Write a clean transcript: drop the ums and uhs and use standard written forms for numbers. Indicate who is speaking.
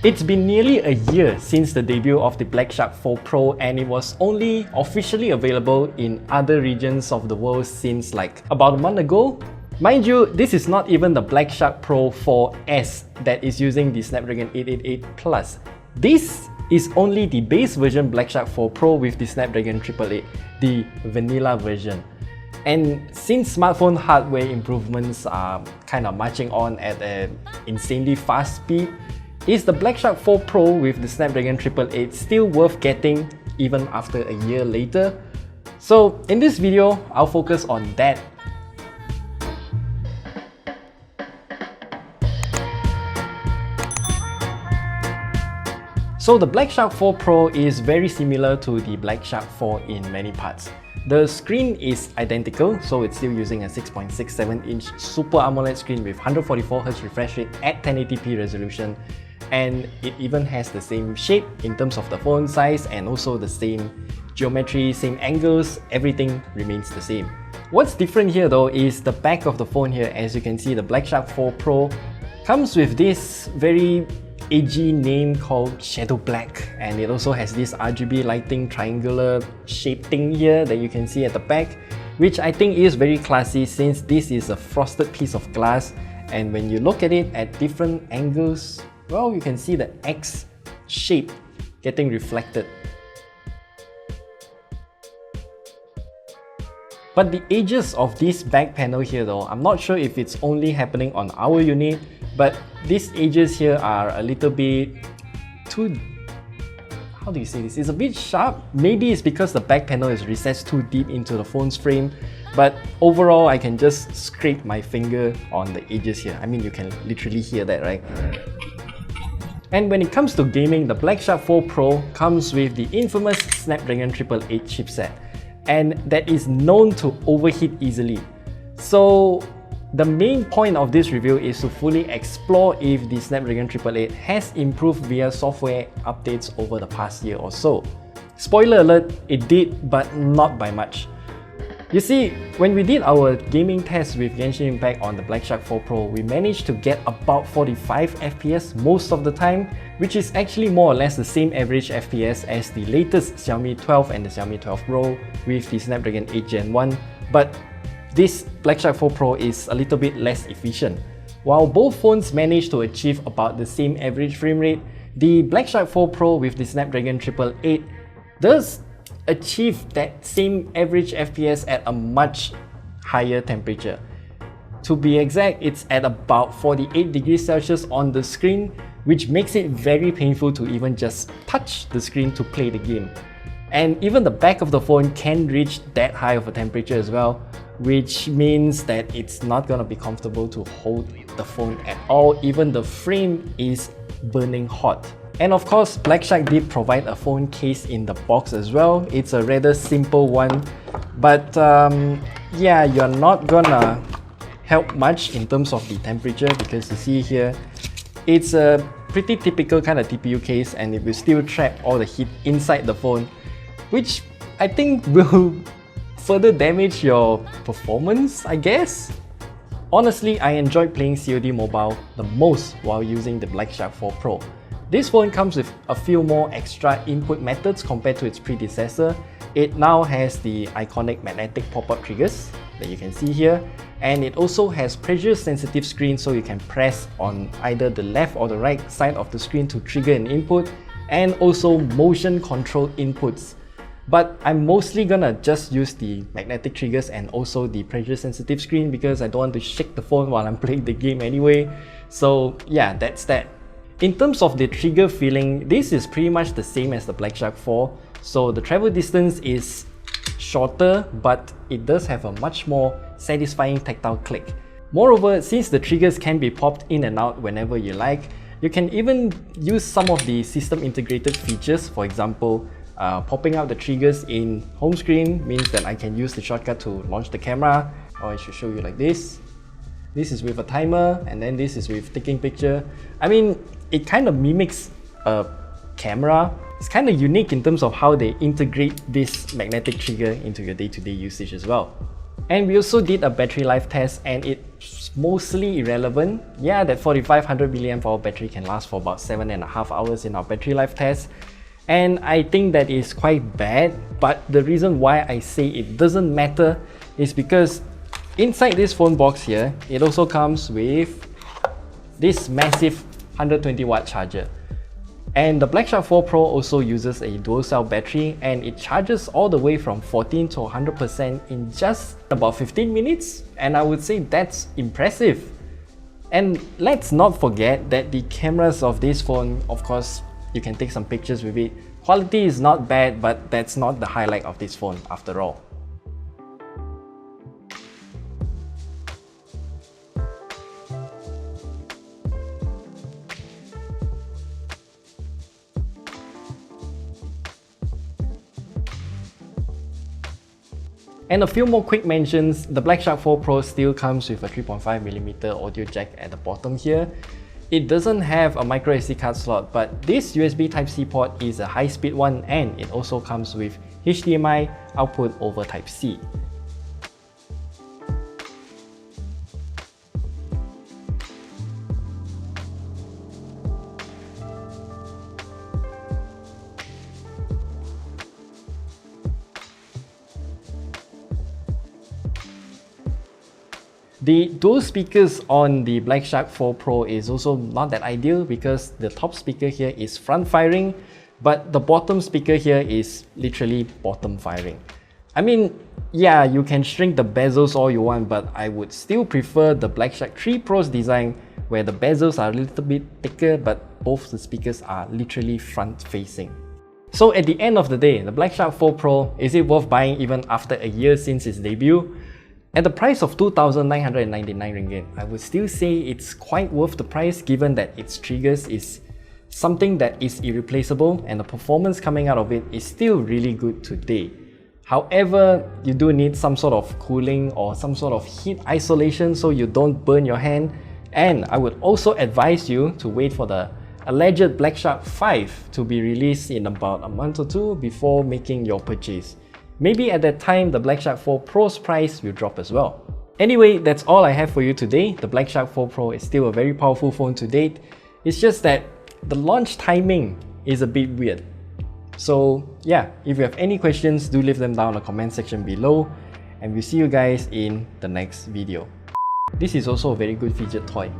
Speaker 1: It's been nearly a year since the debut of the Black Shark 4 Pro, and it was only officially available in other regions of the world since like about a month ago. Mind you, this is not even the Black Shark Pro 4S that is using the Snapdragon 888 Plus. This is only the base version Black Shark 4 Pro with the Snapdragon 888, the vanilla version. And since smartphone hardware improvements are kind of marching on at an insanely fast speed, is the Black Shark 4 Pro with the Snapdragon 888 still worth getting even after a year later? So in this video, I'll focus on that. So the Black Shark 4 Pro is very similar to the Black Shark 4 in many parts. The screen is identical, so it's still using a 6.67-inch Super AMOLED screen with 144Hz refresh rate at 1080p resolution, and it even has the same shape in terms of the phone size and also the same geometry, same angles, everything remains the same. What's different here though is the back of the phone here. As you can see, the Black Shark 4 Pro comes with this very edgy name called Shadow Black, and it also has this RGB lighting triangular shape thing here that you can see at the back, which I think is very classy since this is a frosted piece of glass, and when you look at it at different angles, well, you can see the X shape getting reflected. But the edges of this back panel here though, I'm not sure if it's only happening on our unit, but these edges here are a little bit too... how do you say this? It's a bit sharp. Maybe it's because the back panel is recessed too deep into the phone's frame, but overall I can just scrape my finger on the edges here. I mean, you can literally hear that, right? And when it comes to gaming, the Black Shark 4 Pro comes with the infamous Snapdragon 888 chipset, and that is known to overheat easily. So the main point of this review is to fully explore if the Snapdragon 888 has improved via software updates over the past year or so. Spoiler alert, it did, but not by much. You see, when we did our gaming test with Genshin Impact on the Black Shark 4 Pro, we managed to get about 45 FPS most of the time, which is actually more or less the same average FPS as the latest Xiaomi 12 and the Xiaomi 12 Pro with the Snapdragon 8 Gen 1, but this Black Shark 4 Pro is a little bit less efficient. While both phones managed to achieve about the same average frame rate, the Black Shark 4 Pro with the Snapdragon 888 does achieve that same average FPS at a much higher temperature. To be exact, it's at about 48 degrees Celsius on the screen, which makes it very painful to even just touch the screen to play the game. And even the back of the phone can reach that high of a temperature as well, which means that it's not gonna be comfortable to hold the phone at all. Even the frame is burning hot. And of course, Black Shark did provide a phone case in the box as well. It's a rather simple one, but yeah, you're not gonna help much in terms of the temperature, because you see here, it's a pretty typical kind of TPU case, and it will still trap all the heat inside the phone, which I think will further damage your performance, I guess. Honestly, I enjoyed playing COD Mobile the most while using the Black Shark 4 Pro. This phone comes with a few more extra input methods compared to its predecessor. It now has the iconic magnetic pop-up triggers that you can see here, and it also has pressure-sensitive screen, so you can press on either the left or the right side of the screen to trigger an input, and also motion control inputs. But I'm mostly gonna just use the magnetic triggers and also the pressure sensitive screen because I don't want to shake the phone while I'm playing the game anyway. So yeah, that's that. In terms of the trigger feeling, this is pretty much the same as the Black Shark 4. So the travel distance is shorter, but it does have a much more satisfying tactile click. Moreover, since the triggers can be popped in and out whenever you like, you can even use some of the system integrated features. For example, popping out the triggers in home screen means that I can use the shortcut to launch the camera, or I should show you like this. This is with a timer, and then this is with taking picture. I mean, it kind of mimics a camera. It's kind of unique in terms of how they integrate this magnetic trigger into your day-to-day usage as well. And we also did a battery life test, and it mostly irrelevant. Yeah, that 4500 mAh battery can last for about 7.5 hours in our battery life test. And I think that is quite bad, but the reason why I say it doesn't matter is because inside this phone box here, it also comes with this massive 120 watt charger. And the Black Shark 4 Pro also uses a dual cell battery, and it charges all the way from 14 to 100% in just about 15 minutes, and I would say that's impressive. And let's not forget that the cameras of this phone, of course, you can take some pictures with it. Quality is not bad, but that's not the highlight of this phone after all. And a few more quick mentions, the Black Shark 4 Pro still comes with a 3.5mm audio jack at the bottom here. It doesn't have a micro SD card slot, but this USB Type-C port is a high-speed one, and it also comes with HDMI output over Type-C. The dual speakers on the Black Shark 4 Pro is also not that ideal because the top speaker here is front firing, but the bottom speaker here is literally bottom firing. I mean, yeah, you can shrink the bezels all you want, but I would still prefer the Black Shark 3 Pro's design where the bezels are a little bit thicker, but both the speakers are literally front facing. So at the end of the day, the Black Shark 4 Pro, is it worth buying even after a year since its debut? At the price of 2,999 ringgit, I would still say it's quite worth the price given that its triggers is something that is irreplaceable and the performance coming out of it is still really good today. However, you do need some sort of cooling or some sort of heat isolation so you don't burn your hand, and I would also advise you to wait for the alleged Black Shark 5 to be released in about a month or two before making your purchase. Maybe at that time, the Black Shark 4 Pro's price will drop as well. Anyway, that's all I have for you today. The Black Shark 4 Pro is still a very powerful phone to date. It's just that the launch timing is a bit weird. So yeah, if you have any questions, do leave them down in the comment section below, and we'll see you guys in the next video. This is also a very good featured toy.